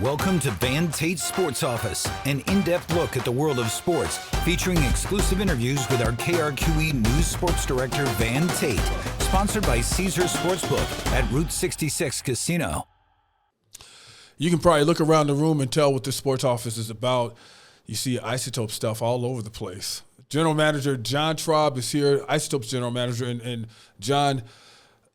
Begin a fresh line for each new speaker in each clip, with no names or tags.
Welcome to Van Tate's Sports Office, an in-depth look at the world of sports, featuring exclusive interviews with our KRQE News Sports Director, Van Tate, sponsored by Caesars Sportsbook at Route 66 Casino.
You can probably look around the room and tell what this sports office is about. You see isotope stuff all over the place. General Manager John Traub is here, Isotopes General Manager, and John,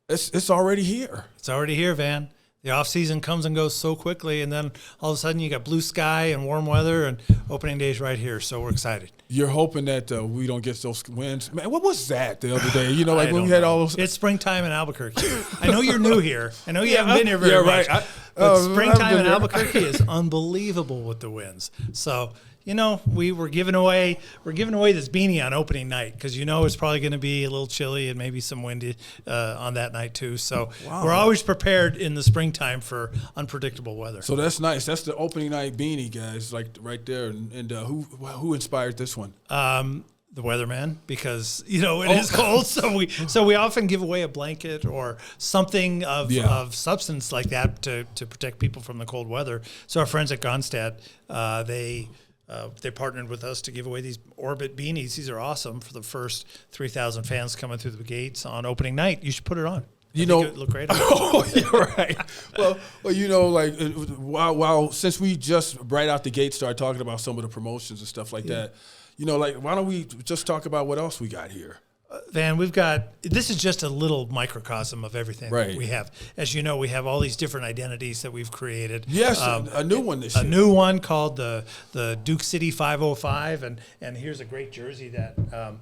it's already here.
It's already here, Van. The off-season comes and goes so quickly, and then all of a sudden you got blue sky and warm weather, and opening day's right here, so we're excited.
You're hoping that we don't get those winds. Man, what was that the other day? You know, like when we had all those.
It's springtime in Albuquerque. I know you're new here. I know you haven't been here very much.
Right.
But springtime in Albuquerque is unbelievable with the winds. So, you know, we're giving away this beanie on opening night because you know it's probably going to be a little chilly and maybe some windy on that night too. So We're always prepared in the springtime for unpredictable weather.
So that's nice. That's the opening night beanie, guys, like right there. And who inspired this one?
The weatherman, because it is cold, so we often give away a blanket or something of substance like that to protect people from the cold weather. So our friends at Gonstad, they partnered with us to give away these Orbit beanies. These are awesome for the first 3,000 fans coming through the gates on opening night. You should put it on. It would look great.
Oh, you're right. Well, like while since we just right out the gate started talking about some of the promotions and stuff like that, why don't we just talk about what else we got here?
Van, this is just a little microcosm of everything that we have. As you know, we have all ththese different identities that we've created.
Yes, a new one this year.
A new one called the Duke City 505, and here's a great jersey that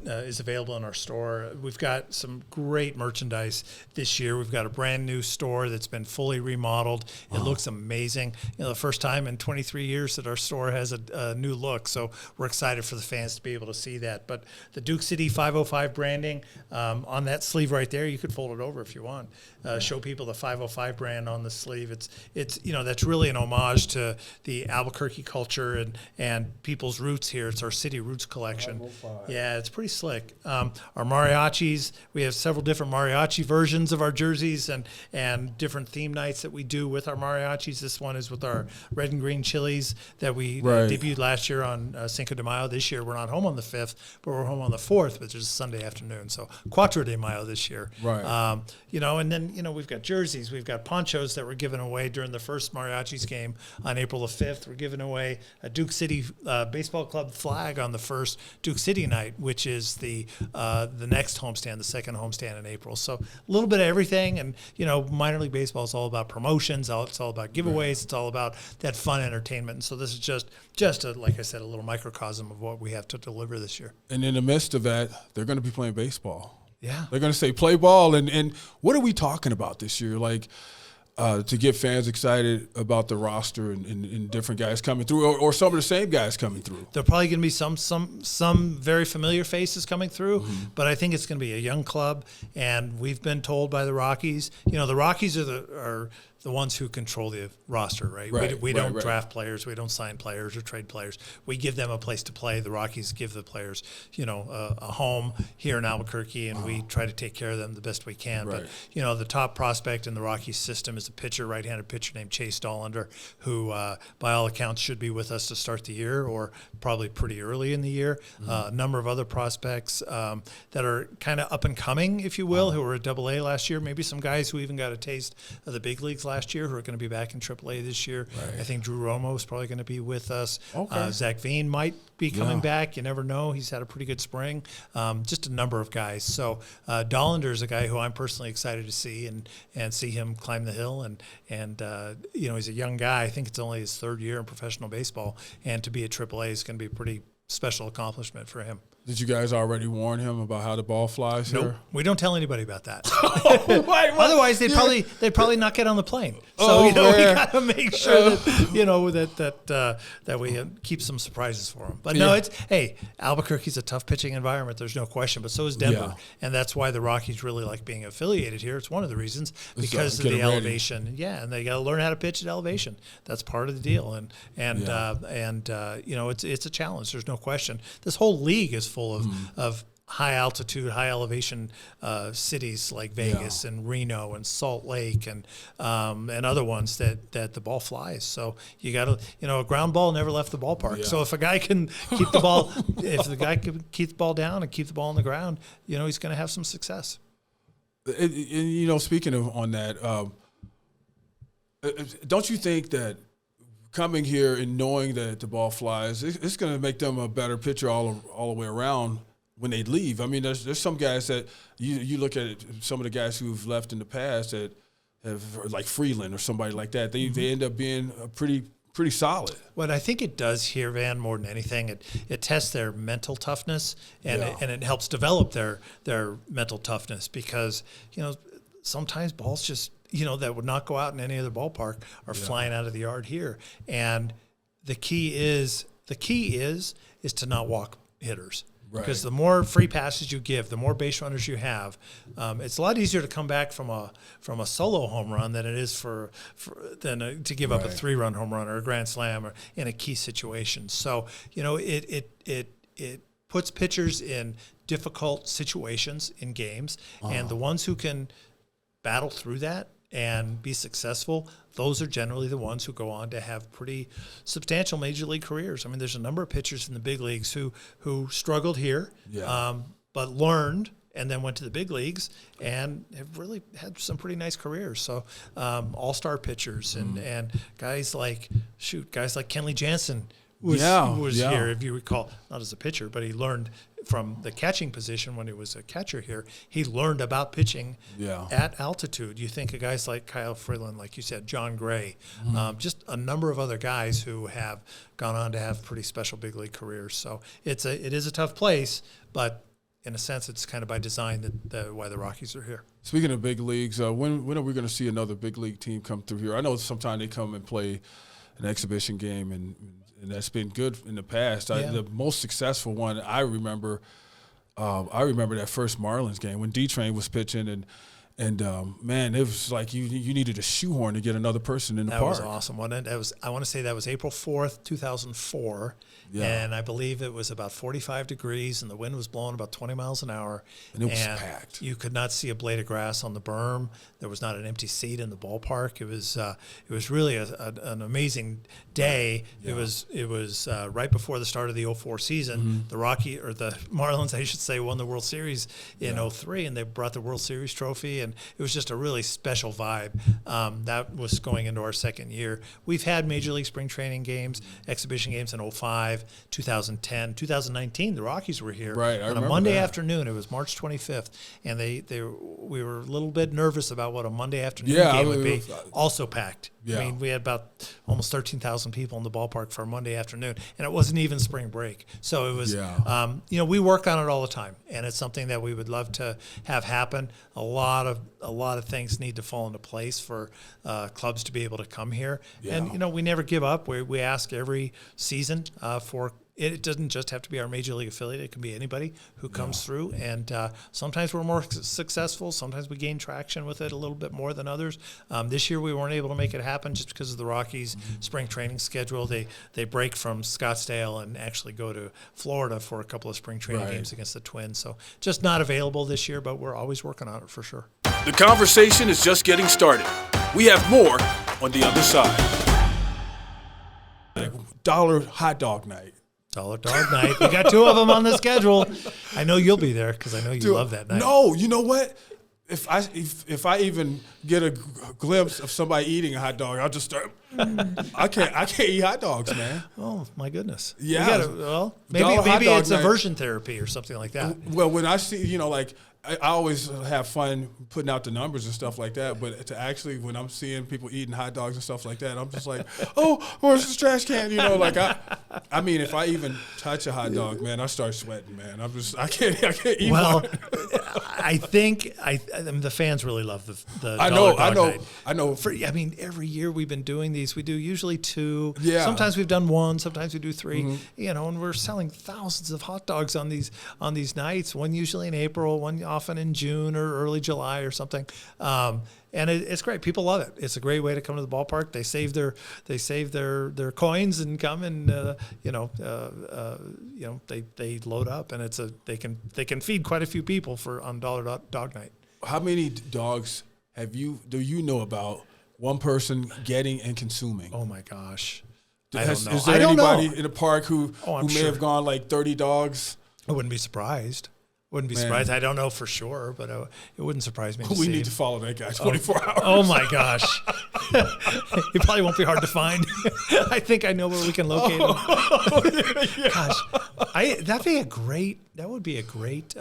is available in our store. We've got some great merchandise this year. We've got a brand new store that's been fully remodeled. It looks amazing. The first time in 23 years that our store has a new look, so we're excited for the fans to be able to see that. But the Duke City 505 branding on that sleeve right there, you could fold it over if you want. Show people the 505 brand on the sleeve. It's that's really an homage to the Albuquerque culture and people's roots here. It's our city roots collection. Yeah, it's pretty slick. Our mariachis, we have several different mariachi versions of our jerseys and different theme nights that we do with our mariachis. This one is with our red and green chilies that we debuted last year on Cinco de Mayo. This year we're not home on the 5th, but we're home on the 4th, which is Sunday afternoon. So Cuatro de Mayo this year.
Right.
And then we've got jerseys, we've got ponchos that were given away during the first Mariachis game on April the 5th. We're giving away a Duke City Baseball Club flag on the first Duke City night, which is the next homestand, the second homestand in April. So a little bit of everything. And, minor league baseball is all about promotions. It's all about giveaways. It's all about that fun entertainment. And so this is just like I said, a little microcosm of what we have to deliver this year.
And in the midst of that, they're going to be playing baseball.
Yeah.
They're going to say play ball. And what are we talking about this year? Like, to get fans excited about the roster and different guys coming through or some of the same guys coming through.
There are probably going to be some very familiar faces coming through, but I think it's going to be a young club. And we've been told by the Rockies, the Rockies are the ones who control the roster, right? We don't draft players. We don't sign players or trade players. We give them a place to play. The Rockies give the players, a home here in Albuquerque, and we try to take care of them the best we can.
Right.
But, the top prospect in the Rockies system is a right-handed pitcher named Chase Dollander, who, by all accounts, should be with us to start the year or probably pretty early in the year. A number of other prospects that are kind of up and coming, if you will, who were at AA last year. Maybe some guys who even got a taste of the big leagues last year who are going to be back in AAA this year.
Right.
I think Drew Romo is probably going to be with us.
Okay.
Zach Veen might be coming back. You never know. He's had a pretty good spring. Just a number of guys. So Dollander is a guy who I'm personally excited to see and see him climb the hill. And he's a young guy. I think it's only his third year in professional baseball. And to be at AAA is going to be a pretty special accomplishment for him.
Did you guys already warn him about how the ball flies
Nope.
here?
We don't tell anybody about that.
Why?
Otherwise, they'd probably not get on the plane. So we got to make sure that we keep some surprises for them. But no, Albuquerque's a tough pitching environment. There's no question. But so is Denver, and that's why the Rockies really like being affiliated here. It's one of the reasons because of the elevation. Yeah, and they got to learn how to pitch at elevation. That's part of the deal. And it's a challenge. There's no question. This whole league is full of high altitude, high elevation cities like Vegas and Reno and Salt Lake and other ones that the ball flies. So you got to, a ground ball never left the ballpark. So if a guy can keep the ball, if the guy can keep the ball down and keep the ball on the ground, he's going to have some success.
Speaking of on that, don't you think that coming here and knowing that the ball flies, it's going to make them a better pitcher all the way around when they leave? I mean, there's some guys that you look at some of the guys who've left in the past that have, like Freeland or somebody like that, they end up being pretty solid.
What I think it does here, Van, more than anything, it tests their mental toughness and it helps develop their mental toughness because, sometimes balls just, that would not go out in any other ballpark are flying out of the yard here. And the key is to not walk hitters. Right. Because the more free passes you give, the more base runners you have, it's a lot easier to come back from a solo home run than it is to give up a 3-run home run or a grand slam or in a key situation. So it puts pitchers in difficult situations in games, and the ones who can battle through that and be successful, those are generally the ones who go on to have pretty substantial major league careers. I mean, there's a number of pitchers in the big leagues who struggled here, but learned and then went to the big leagues and have really had some pretty nice careers. So all-star pitchers and guys like Kenley Jansen was here, if you recall, not as a pitcher, but he learned from the catching position when he was a catcher here. He learned about pitching at altitude. You think of guys like Kyle Freeland, like you said, John Gray, just a number of other guys who have gone on to have pretty special big league careers. So it is a tough place, but in a sense, it's kind of by design why the Rockies are here.
Speaking of big leagues, when are we going to see another big league team come through here? I know sometimes they come and play an exhibition game, and that's been good in the past. The most successful one I remember that first Marlins game when D-Train was pitching, and man, it was like you needed a shoehorn to get another person in the park.
That was awesome, wasn't it? I want to say that was April 4th, 2004, and I believe it was about 45 degrees, and the wind was blowing about 20 miles an hour.
And it was packed.
You could not see a blade of grass on the berm. There was not an empty seat in the ballpark. It was really an amazing day. Yeah. It was right before the start of the 2004 season. The Marlins, I should say, won the World Series in 2003, and they brought the World Series trophy, and it was just a really special vibe. That was going into our second year. We've had Major League Spring Training games, exhibition games in 2005, 2010, 2019. The Rockies were here on a Monday afternoon. It was March 25th, and we were a little bit nervous about what a Monday afternoon game would be. Also packed. Yeah. I mean, we had about almost 13,000 people in the ballpark for a Monday afternoon, and it wasn't even spring break. So it was, we work on it all the time, and it's something that we would love to have happen. A lot of things need to fall into place for clubs to be able to come here, and we never give up. We ask every season for. It doesn't just have to be our major league affiliate. It can be anybody who comes through. And sometimes we're more successful. Sometimes we gain traction with it a little bit more than others. This year we weren't able to make it happen just because of the Rockies' spring training schedule. They break from Scottsdale and actually go to Florida for a couple of spring training games against the Twins. So just not available this year, but we're always working on it for sure.
The conversation is just getting started. We have more on the other side. Dollar hot dog night.
Dollar Dog Night. We got 2 of them on the schedule. I know you'll be there because I know you love that night.
No, you know what? If I even get a glimpse of somebody eating a hot dog, I'll just start. I can't eat hot dogs, man.
Oh my goodness.
Yeah.
Maybe it's aversion therapy or something like that.
Well, when I see, I always have fun putting out the numbers and stuff like that, but to actually, when I'm seeing people eating hot dogs and stuff like that, I'm just like, oh, where's the trash can? I mean, if I even touch a hot dog, man, I start sweating, man. I can't eat one.
I think the fans really love the Dollar Dog Night.
I know.
Every year we've been doing these. We do usually 2.
Yeah.
Sometimes we've done 1. Sometimes we do 3. And we're selling thousands of hot dogs on these nights. One usually in April, one often in June or early July or something. And it's great. People love it. It's a great way to come to the ballpark. They save their coins and come and they load up, and they can feed quite a few people on dollar dog night.
How many dogs do you know about one person getting and consuming?
Oh my gosh.
Is
I don't know.
there anybody in the park who may have gone like 30 dogs?
I wouldn't be surprised. Surprised. I don't know for sure, but it wouldn't surprise me.
We need to follow that guy 24 hours.
Oh my gosh. He probably won't be hard to find. I think I know where we can locate him. Gosh, that would be a great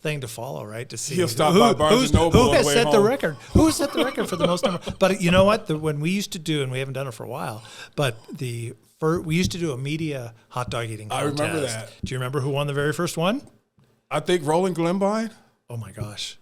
thing to follow, right? To see
he'll stop by Barnes & Noble
who
on the
has
way
set
home.
the record. Who has set the record for the most number? But you know what? When we used to do, and we haven't done it for a while, but we used to do a media hot dog eating contest.
I remember that.
Do you remember who won the very first one?
I think Roland Glenbine.
Oh my gosh.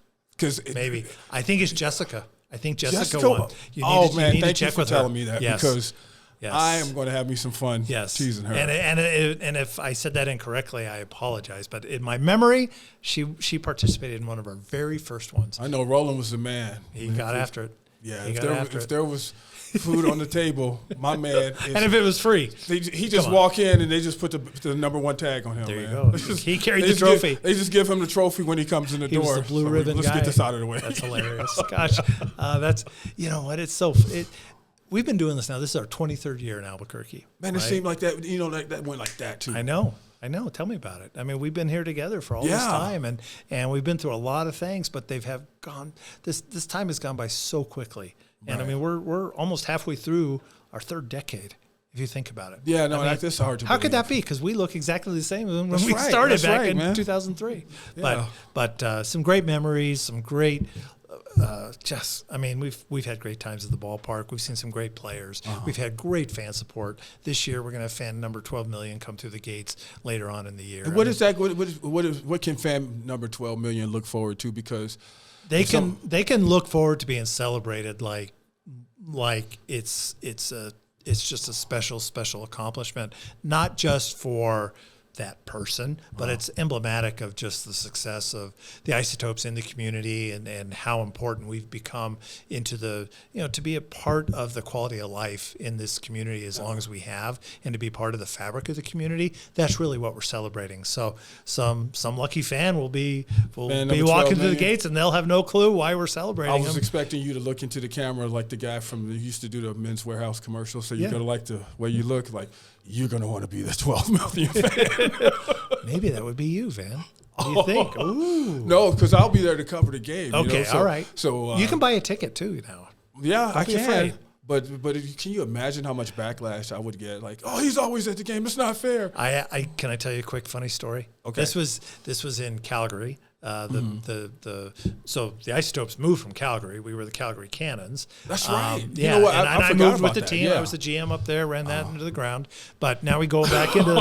Maybe.
I think it's Jessica. I think Jessica won.
Thank you for telling me that, because
yes.
I am going to have me some fun teasing her.
And if I said that incorrectly, I apologize. But in my memory, she participated in one of our very first ones.
I know Roland was the man.
He got after it.
Yeah, if there was food on the table, my man.
And if it was free.
He just walk in and they just put the number 1 tag on him.
There you go. He carried the trophy.
They just give him the trophy when he comes in the door.
He was the blue ribbon guy.
Let's get this out of the way.
That's hilarious. Gosh, you know what? It's we've been doing this now. This is our 23rd year in Albuquerque.
Man, it seemed like that, that went like that too.
I know. Tell me about it. I mean, we've been here together for all this time, and we've been through a lot of things, but this time has gone by so quickly. And I mean, we're almost halfway through our 3rd decade, if you think about it.
Yeah, no, that's hard to believe.
How could that be? Because we look exactly the same when we started back in 2003.
Yeah.
But some great memories, some great. We've had great times at the ballpark. We've seen some great players. We've had great fan support. This year, we're going to have fan number 12 million come through the gates later on in the year.
What is that? What can fan number 12 million look forward to? Because
they can look forward to being celebrated like it's just a special accomplishment, not just for that person, but it's emblematic of just the success of the Isotopes in the community and how important we've become into to be a part of the quality of life in this community as long as we have, and to be part of the fabric of the community. That's really what we're celebrating. So some lucky fan will be walking through the gates and they'll have no clue why we're celebrating.
I was
them.
expecting you to look into the camera like the guy who used to do the Men's Warehouse commercial. So you're going to like the way you look, like you're going to want to be the 12 million fan.
Maybe that would be you, Van. What do you think? Ooh.
No, because I'll be there to cover the game.
Okay, all right.
So
you can buy a ticket too now.
Yeah, I
be
can.
afraid.
But can you imagine how much backlash I would get? Like, he's always at the game. It's not fair.
Can I tell you a quick funny story?
Okay.
This was in Calgary. So the Isotopes moved from Calgary. We were the Calgary Cannons.
That's right.
Yeah,
You know what?
I
forgot
moved with
about
the
that.
team.
Yeah.
I was the GM up there, ran that into the ground. But now we're going back into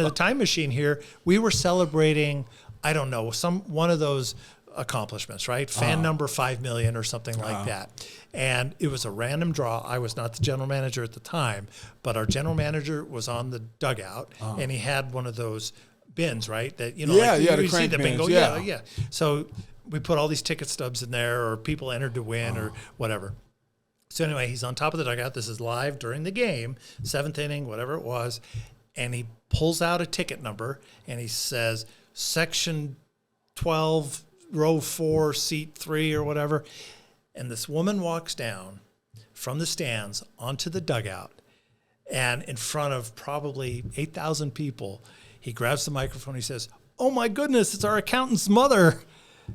the time machine here. We were celebrating, I don't know, one of those accomplishments, right? Fan number 5 million or something like that. And it was a random draw. I was not the general manager at the time, but our general manager was on the dugout, and he had one of those bins, right? That
the
you
crank
see the
bins,
bingo.
yeah.
Yeah. So we put all these ticket stubs in there, or people entered to win, or whatever. So anyway, he's on top of the dugout. This is live during the game, 7th inning, whatever it was, and he pulls out a ticket number and he says, "Section 12, row 4, seat 3," or whatever. And this woman walks down from the stands onto the dugout, and in front of probably 8,000 people, he grabs the microphone. He says, "Oh my goodness, it's our accountant's mother."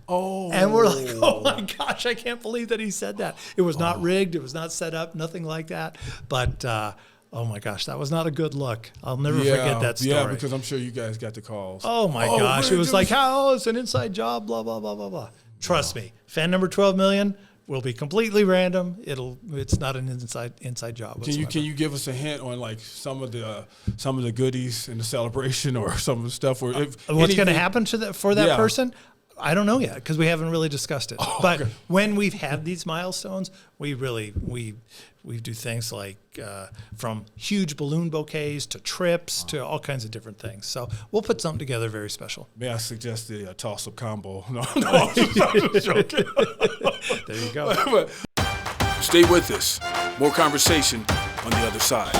Oh.
And we're like, "Oh my gosh, I can't believe that he said that." It was not rigged. It was not set up, nothing like that. But, oh my gosh, that was not a good look. I'll never forget that story.
Yeah, because I'm sure you guys got the calls.
Oh my gosh. It was like, it's an inside job, blah, blah, blah, blah, blah. Trust me, fan number 12 million will be completely random. It's not an inside job.
Can you give us a hint on like some of the goodies in the celebration or some of the stuff? What's
going to happen for that person? I don't know yet because we haven't really discussed it.
Oh,
but
okay.
when we've had these milestones, we do things like from huge balloon bouquets to trips to all kinds of different things. So we'll put something together very special.
May I suggest the toss-up combo? No, I'm joking.
There you go.
But stay with us. More conversation on the other side.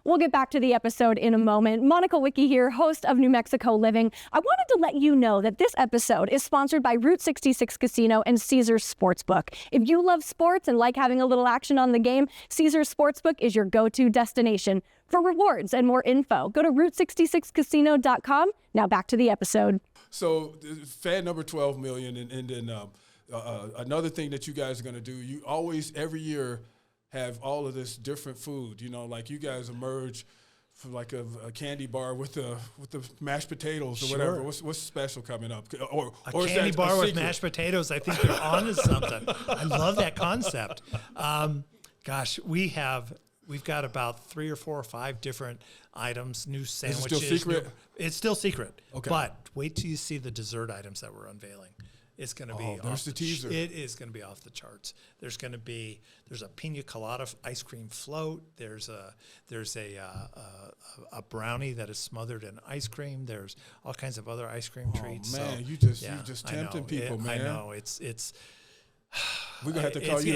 We'll get back to the episode in a moment. Monica Wicki here, host of New Mexico Living. I wanted to let you know that this episode is sponsored by Route 66 Casino and Caesars Sportsbook. If you love sports and like having a little action on the game, Caesars Sportsbook is your go-to destination. For rewards and more info, go to Route66Casino.com. Now back to the episode.
So fan number 12 million, and then another thing that you guys are going to do, you always, every year, have all of this different food. You know, like you guys emerge from like a candy bar with the mashed potatoes or whatever. What's special coming up? Or
candy bar with mashed potatoes. I think you're on to something. I love that concept. Gosh, we've got about 3 or 4 or 5 different items, new sandwiches.
Is it still secret?
It's still secret.
Okay.
But wait till you see the dessert items that we're unveiling. It's going to be
there's the teaser.
It is going to be off the charts. There's a pina colada ice cream float. There's a brownie that is smothered in ice cream. There's all kinds of other ice cream treats.
Man,
so,
you just tempting people, man.
I know it's.
We're gonna have to call you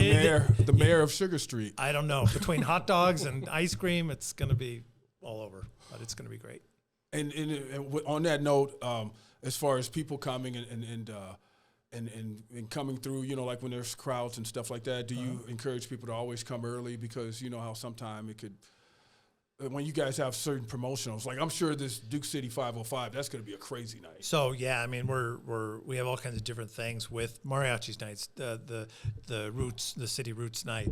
the mayor of Sugar Street.
I don't know. Between hot dogs and ice cream, it's going to be all over, but it's going to be great.
And on that note, as far as people coming and coming through, you know, like when there's crowds and stuff like that, do you encourage people to always come early? Because you know how sometime it could, when you guys have certain promotionals, like I'm sure this Duke City 505, that's going to be a crazy night.
So yeah, I mean we have all kinds of different things with mariachis nights, the roots, the city roots night,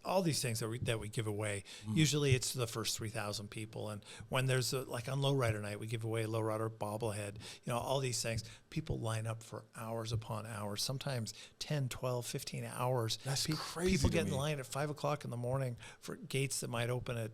all these things that we give away. Usually it's the first 3,000 people, and when there's like on Lowrider night, we give away a Lowrider bobblehead. You know, all these things. People line up for hours upon hours, sometimes 10, 12, 15 hours.
That's crazy.
People get in line at 5 o'clock in the morning for gates that might open at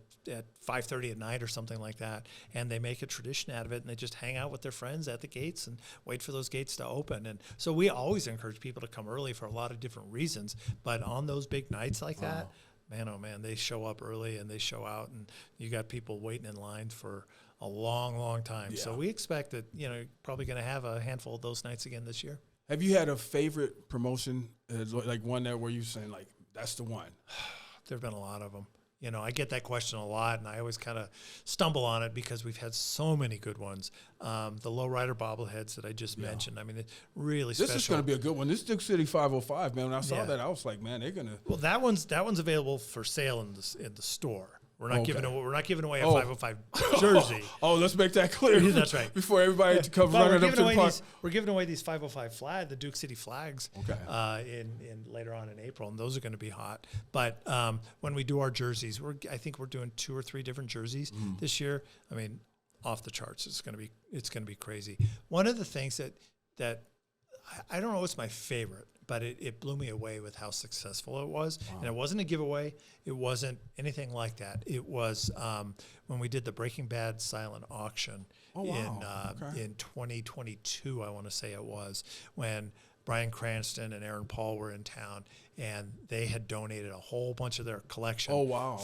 5:30 at night or something like that, and they make a tradition out of it, and they just hang out with their friends at the gates and wait for those gates to open. And so we always encourage people to come early for a lot of different reasons, but on those big nights like that, man, oh man, they show up early and they show out, and you got people waiting in line for a long, long time. Yeah. So we expect that, you know, probably going to have a handful of those nights again this year.
Have you had a favorite promotion, like one that where you're saying like that's the one?
There've been a lot of them. You know, I get that question a lot, and I always kind of stumble on it because we've had so many good ones. The Lowrider bobbleheads that I just mentioned. I mean, it's really special.
This is going to be a good one. This Duke City 505, man. When I saw that, I was like, man, they're going to.
Well, that one's available for sale in the store. We're not giving away a 505 jersey.
Let's make that clear.
That's right.
Before everybody comes running up to the park.
We're giving away these 505 flag, the Duke City flags, in later on in April, and those are going to be hot. But when we do our jerseys, I think we're doing 2 or 3 different jerseys this year. I mean, off the charts. It's going to be crazy. One of the things that I don't know what's my favorite, but it blew me away with how successful it was. Wow. And it wasn't a giveaway. It wasn't anything like that. It was when we did the Breaking Bad silent auction in 2022, I want to say it was, when Bryan Cranston and Aaron Paul were in town, and they had donated a whole bunch of their collection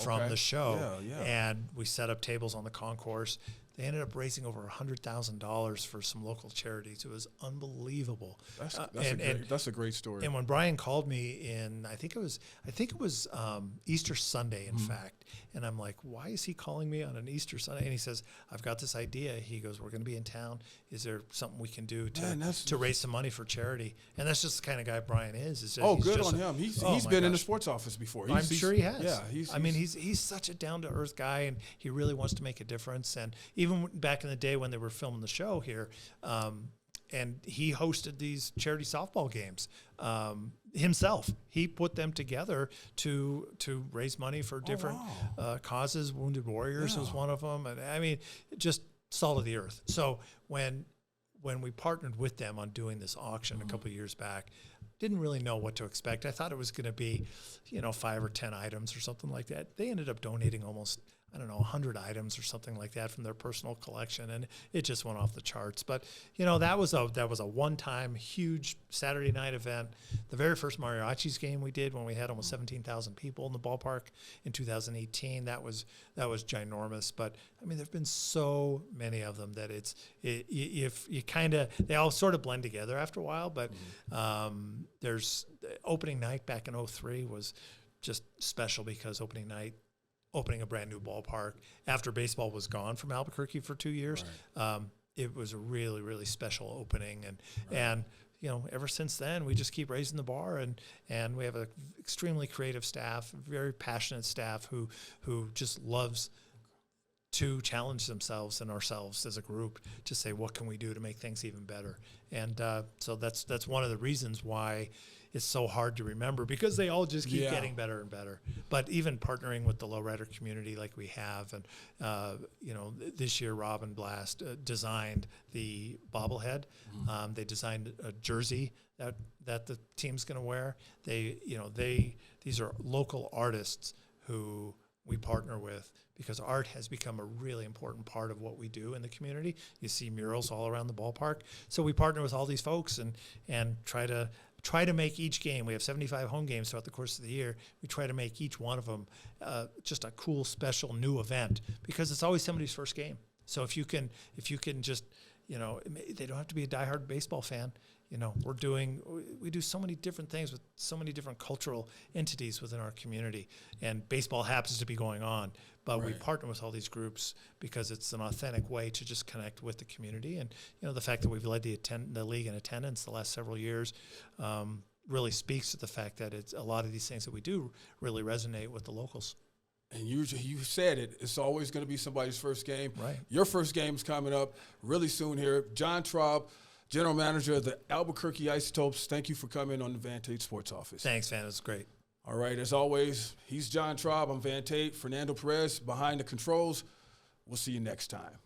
from the show. And we set up tables on the concourse. They ended up raising over $100,000 for some local charities. It was unbelievable.
That's a great story.
And when Brian called me in, I think it was Easter Sunday, in fact. And I'm like, why is he calling me on an Easter Sunday? And he says, I've got this idea. He goes, we're going to be in town. Is there something we can do to raise some money for charity? And that's just the kind of guy Brian is.
Good on him. He's been in the sports office before.
I'm sure he has.
Yeah.
He's such a down-to-earth guy, and he really wants to make a difference. And even back in the day when they were filming the show here, and he hosted these charity softball games himself. He put them together to raise money for different causes. Wounded Warriors was one of them. And I mean, just salt of the earth. So when we partnered with them on doing this auction a couple of years back, didn't really know what to expect. I thought it was going to be, 5 or 10 items or something like that. They ended up donating almost, I don't know, 100 items or something like that from their personal collection, and it just went off the charts. But that was a one-time huge Saturday night event. The very first mariachis game we did when we had almost 17,000 people in the ballpark in 2018, that was ginormous. But I mean, there've been so many of them that if you they all sort of blend together after a while. But there's opening night back in 2003 was just special because opening a brand new ballpark after baseball was gone from Albuquerque for 2 years. Right. It was a really, really special opening. And ever since then, we just keep raising the bar, and we have an extremely creative staff, very passionate staff who just loves to challenge themselves and ourselves as a group to say, what can we do to make things even better? And so that's one of the reasons why it's so hard to remember, because they all just keep getting better and better. But even partnering with the lowrider community like we have, and this year Robin Blast designed the bobblehead. They designed a jersey that the team's going to wear. These are local artists who we partner with, because art has become a really important part of what we do in the community. You see murals all around the ballpark. So we partner with all these folks and try to make each game. We have 75 home games throughout the course of the year. We try to make each one of them just a cool, special, new event, because it's always somebody's first game. So if you can just, they don't have to be a diehard baseball fan. We do so many different things with so many different cultural entities within our community, and baseball happens to be going on, but we partner with all these groups because it's an authentic way to just connect with the community. And the fact that we've led the league in attendance the last several years really speaks to the fact that a lot of these things that we do really resonate with the locals.
And you said it. It's always going to be somebody's first game.
Right.
Your first game is coming up really soon here. John Traub, General Manager of the Albuquerque Isotopes, thank you for coming on the Van Tate Sports Office.
Thanks, Van. It was great.
All right. As always, he's John Traub. I'm Van Tate. Fernando Perez behind the controls. We'll see you next time.